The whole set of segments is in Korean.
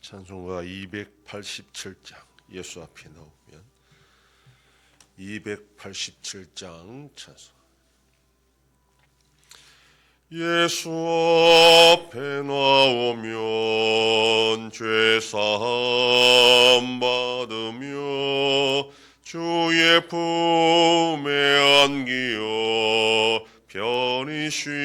찬송가 287장 예수 앞에 나오면 287장 찬송. 예수 앞에 나오면 죄사함 받으며 주의 품에 안기어 편히 쉬리라.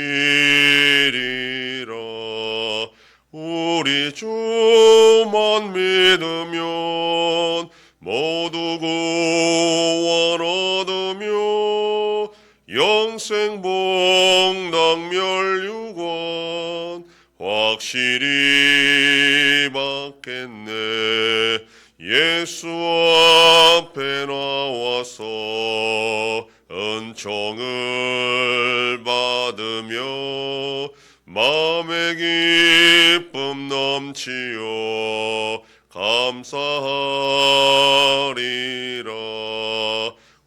우리 주만 믿으면 모두 구원 얻으며 영생 복락 멸류관 확실히 받겠네. 예수 앞에 나와서 은총을 받으며 마음의 기쁨 넘치어 감사하리라.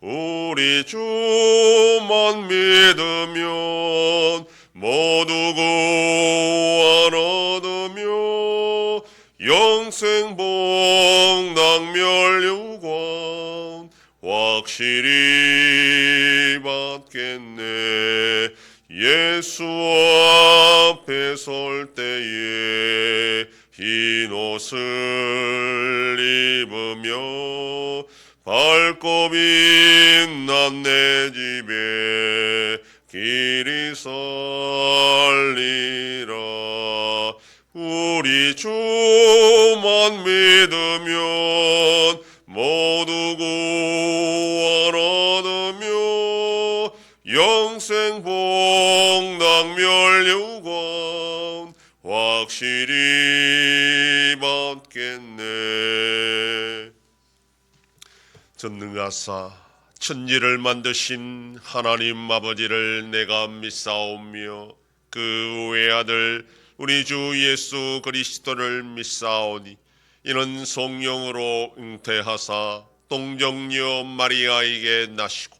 우리 주만 믿으면 모두 구원 얻으며 영생 복락 멸류관 확실히 받겠네. 예수 앞에 설 때에 흰 옷을 입으며 밝고 빛난 내 집에 길이 살리라. 우리 주만 믿으면 모두 구원 얻으며 영생 복락 멸류관 확실히 받겠네. 전능하사 천지를 만드신 하나님 아버지를 내가 믿사오며 그 외아들 우리 주 예수 그리스도를 믿사오니 이는 성령으로 잉태하사 동정녀 마리아에게 나시고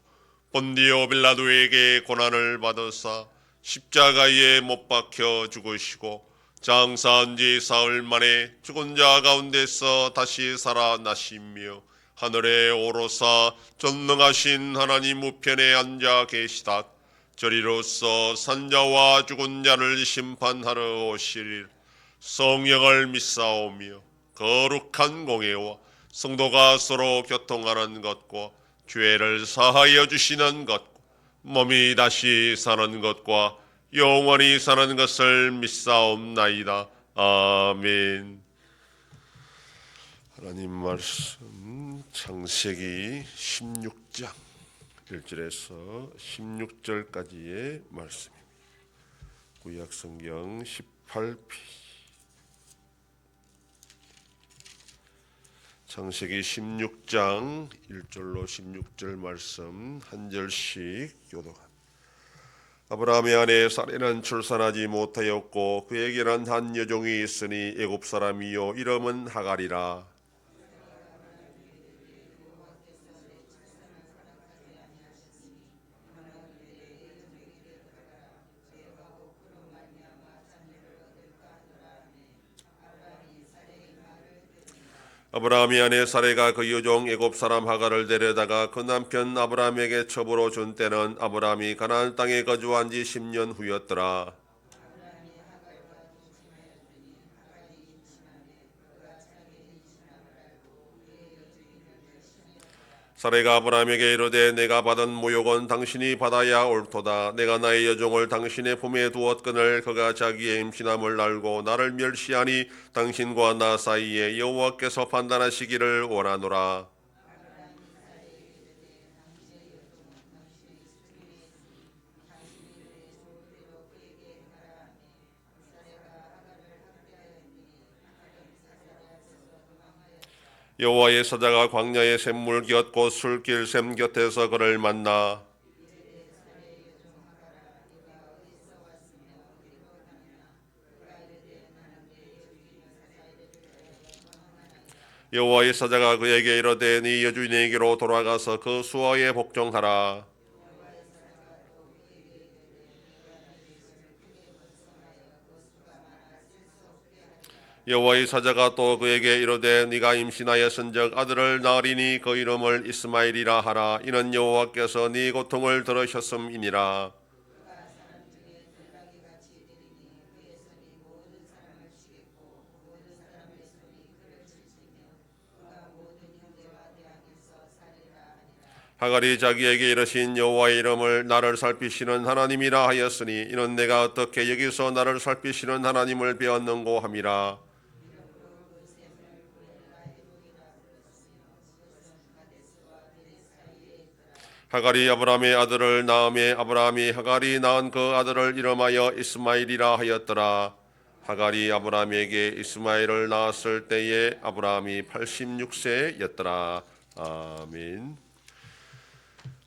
본디오 빌라도에게 고난을 받으사 십자가에 못 박혀 죽으시고 장사한 지 사흘 만에 죽은 자 가운데서 다시 살아나시며 하늘에 오르사 전능하신 하나님 우편에 앉아 계시다. 저리로서 산자와 죽은 자를 심판하러 오시리라. 성령을 믿사오며 거룩한 공예와 성도가 서로 교통하는 것과 죄를 사하여 주시는 것과 몸이 다시 사는 것과 영원히 사는 것을 믿사옵나이다. 아멘. 하나님 말씀 창세기 16장 1절에서 16절까지의 말씀입니다. 구약성경 18페이지. 창세기 16장 1절로 16절 말씀 한 절씩 교독합니다. 아브라함의 아내 사레는 출산하지 못하였고 그에게는 한 여종이 있으니 애굽 사람이요 이름은 하갈이라. 아브라함이 아내 사레가 그 여종 애굽 사람 하갈을 데려다가 그 남편 아브라함에게 첩으로 준 때는 아브라함이 가나안 땅에 거주한 지 10년 후였더라. 사레가 아브라함에게 이르되 내가 받은 모욕은 당신이 받아야 옳도다. 내가 나의 여종을 당신의 품에 두었거늘 그가 자기의 임신함을 알고 나를 멸시하니 당신과 나 사이에 여호와께서 판단하시기를 원하노라. 여호와의 사자가 광야의 샘물 곁 곧 술길 샘 곁에서 그를 만나 여호와의 사자가 그에게 이르되 네 여주인에게로 돌아가서 그 수하에 복종하라. 여호와의 사자가 또 그에게 이르되 네가 임신하였은즉 아들을 낳으리니 그 이름을 이스마엘이라 하라. 이는 여호와께서 네 고통을 들으셨음이니라. 하갈이 자기에게 이르신 여호와의 이름을 나를 살피시는 하나님이라 하였으니 이는 내가 어떻게 여기서 나를 살피시는 하나님을 배웠는고 함이라. 하갈이 아브라함의 아들을 낳음에 아브라함이 하갈이 낳은 그 아들을 이름하여 이스마엘이라 하였더라. 하갈이 아브라함에게 이스마엘을 낳았을 때에 아브라함이 86세였더라. 아멘.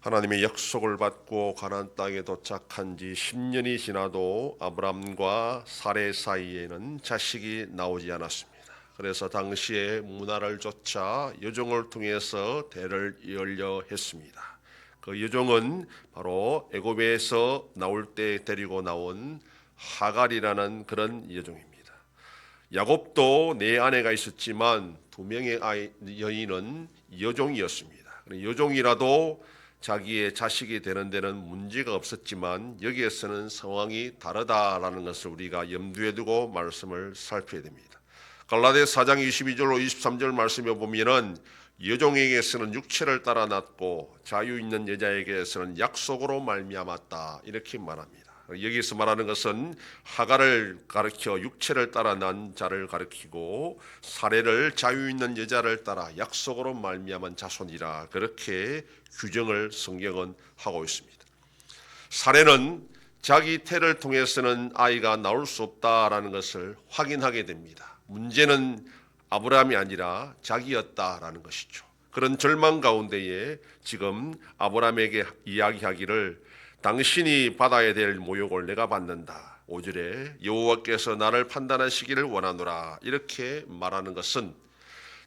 하나님의 약속을 받고 가나안 땅에 도착한 지 10년이 지나도 아브람과 사레 사이에는 자식이 나오지 않았습니다. 그래서 당시의 문화를 좇아 여종을 통해서 대를 이으려 했습니다. 그 여종은 바로 애굽에서 나올 때 데리고 나온 하갈이라는 그런 여종입니다. 야곱도 네 아내가 있었지만 두 명의 여인은 여종이었습니다. 여종이라도 자기의 자식이 되는 데는 문제가 없었지만 여기에서는 상황이 다르다라는 것을 우리가 염두에 두고 말씀을 살펴야 됩니다. 갈라디아서 4장 22절로 23절 말씀에 보면은 여종에게서는 육체를 따라 낳고 자유 있는 여자에게서는 약속으로 말미암았다 이렇게 말합니다. 여기서 말하는 것은 하갈을 가리켜 육체를 따라 난 자를 가리키고 사레를 자유 있는 여자를 따라 약속으로 말미암은 자손이라 그렇게 규정을 성경은 하고 있습니다. 사레는 자기 태를 통해서는 아이가 나올 수 없다라는 것을 확인하게 됩니다. 문제는 아브라함이 아니라 자기였다라는 것이죠. 그런 절망 가운데에 지금 아브라함에게 이야기하기를 당신이 받아야 될 모욕을 내가 받는다. 5절에 여호와께서 나를 판단하시기를 원하노라 이렇게 말하는 것은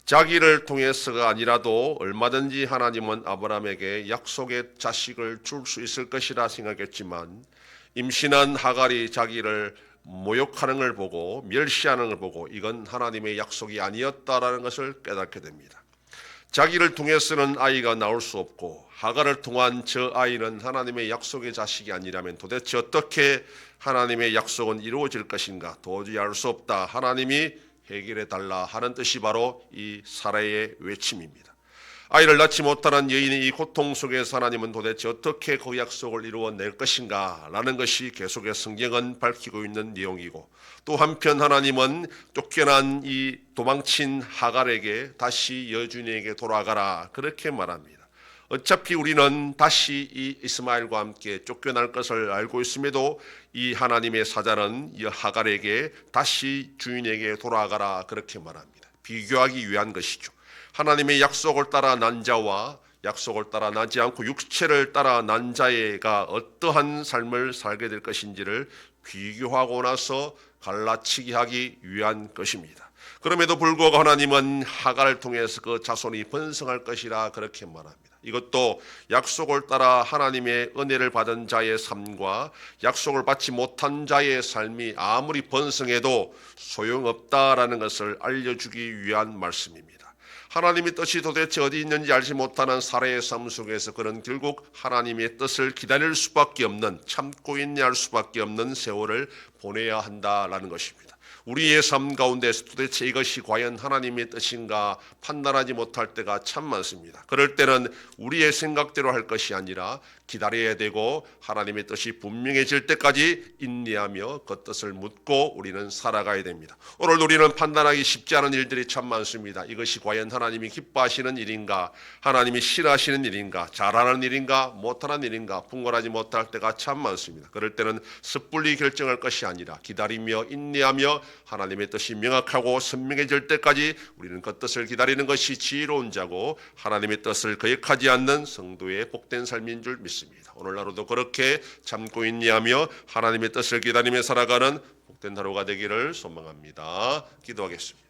자기를 통해서가 아니라도 얼마든지 하나님은 아브라함에게 약속의 자식을 줄 수 있을 것이라 생각했지만 임신한 하갈이 자기를 모욕하는 걸 보고 멸시하는 걸 보고 이건 하나님의 약속이 아니었다라는 것을 깨닫게 됩니다. 자기를 통해서는 아이가 나올 수 없고 하갈을 통한 저 아이는 하나님의 약속의 자식이 아니라면 도대체 어떻게 하나님의 약속은 이루어질 것인가 도저히 알 수 없다. 하나님이 해결해 달라 하는 뜻이 바로 이 사라의 외침입니다. 아이를 낳지 못하는 여인의 이 고통 속에서 하나님은 도대체 어떻게 그 약속을 이루어낼 것인가 라는 것이 계속해서 성경은 밝히고 있는 내용이고 또 한편 하나님은 쫓겨난 이 도망친 하갈에게 다시 여주인에게 돌아가라 그렇게 말합니다. 어차피 우리는 다시 이 이스마엘과 함께 쫓겨날 것을 알고 있음에도 이 하나님의 사자는 이 하갈에게 다시 주인에게 돌아가라 그렇게 말합니다. 비교하기 위한 것이죠. 하나님의 약속을 따라 난 자와 약속을 따라 나지 않고 육체를 따라 난 자가 어떠한 삶을 살게 될 것인지를 비교하고 나서 갈라치기 하기 위한 것입니다. 그럼에도 불구하고 하나님은 하갈을 통해서 그 자손이 번성할 것이라 그렇게 말합니다. 이것도 약속을 따라 하나님의 은혜를 받은 자의 삶과 약속을 받지 못한 자의 삶이 아무리 번성해도 소용없다라는 것을 알려주기 위한 말씀입니다. 하나님의 뜻이 도대체 어디 있는지 알지 못하는 사라의 삶 속에서 그는 결국 하나님의 뜻을 기다릴 수밖에 없는 참고 인내할 수밖에 없는 세월을 보내야 한다라는 것입니다. 우리의 삶 가운데서 도대체 이것이 과연 하나님의 뜻인가 판단하지 못할 때가 참 많습니다. 그럴 때는 우리의 생각대로 할 것이 아니라 기다려야 되고 하나님의 뜻이 분명해질 때까지 인내하며 그 뜻을 묻고 우리는 살아가야 됩니다. 오늘 우리는 판단하기 쉽지 않은 일들이 참 많습니다. 이것이 과연 하나님이 기뻐하시는 일인가 하나님이 싫어하시는 일인가 잘하는 일인가 못하는 일인가 분간하지 못할 때가 참 많습니다. 그럴 때는 섣불리 결정할 것이 아니라 기다리며 인내하며 하나님의 뜻이 명확하고 선명해질 때까지 우리는 그 뜻을 기다리는 것이 지혜로운 자고 하나님의 뜻을 거역하지 않는 성도의 복된 삶인 줄 믿습니다. 오늘 하루도 그렇게 참고 인내하며 하나님의 뜻을 기다리며 살아가는 복된 하루가 되기를 소망합니다. 기도하겠습니다.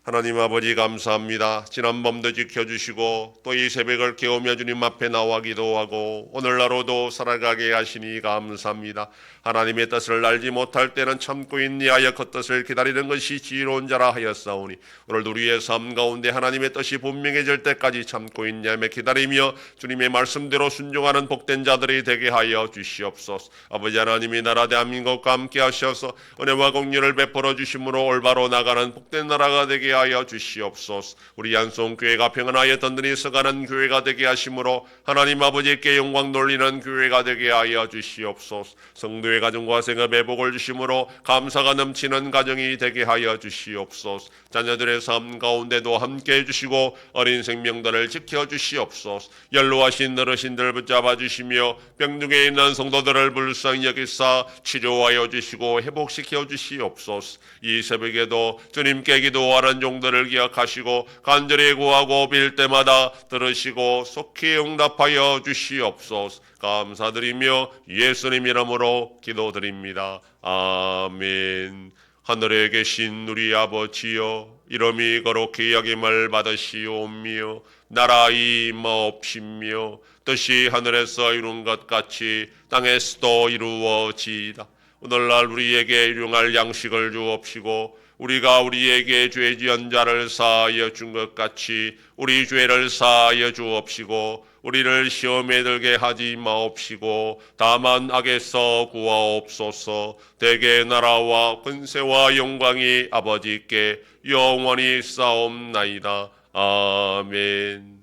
하나님 아버지 감사합니다. 지난 밤도 지켜주시고 또 이 새벽을 깨우며 주님 앞에 나와 기도하고 오늘 하루도 살아가게 하시니 감사합니다. 하나님의 뜻을 알지 못할 때는 참고 있니하여 그 뜻을 기다리는 것이 지혜로운 자라 하였사오니 오늘도 우리의 삶 가운데 하나님의 뜻이 분명해질 때까지 참고 있냐며 기다리며 주님의 말씀대로 순종하는 복된 자들이 되게 하여 주시옵소서. 아버지 하나님이 나라 대한민국과 함께 하셔서 은혜와 공유를 베풀어 주심으로 올바로 나가는 복된 나라가 되게 하여 주시옵소서. 우리 양송교회가 평안하여 든든히 서가는 교회가 되게 하심으로 하나님 아버지께 영광 돌리는 교회가 되게 하여 주시옵소서. 성도의 가정과 생업에 복을 주심으로 감사가 넘치는 가정이 되게 하여 주시옵소서. 자녀들의 삶 가운데도 함께 해주시고 어린 생명들을 지켜주시옵소서. 연로하신 어르신들 붙잡아 주시며 병중에 있는 성도들을 불쌍히 여기사 치료하여 주시고 회복시켜 주시옵소서. 이 새벽에도 주님께 기도하는 종들을 기억하시고 간절히 구하고 빌 때마다 들으시고 속히 응답하여 주시옵소서. 감사드리며 예수님 이름으로 기도드립니다. 아멘. 하늘에 계신 우리 아버지여, 이름이 거룩히 여김을 받으시오며 나라 임하옵시며 뜻이 하늘에서 이룬 것 같이 땅에서도 이루어지이다. 오늘날 우리에게 일용할 양식을 주옵시고 우리가 우리에게 죄 지은 자를 사하여 준 것 같이 우리 죄를 사하여 주옵시고 우리를 시험에 들게 하지 마옵시고 다만 악에서 구하옵소서. 대개 나라와 권세와 영광이 아버지께 영원히 싸움나이다. 아멘.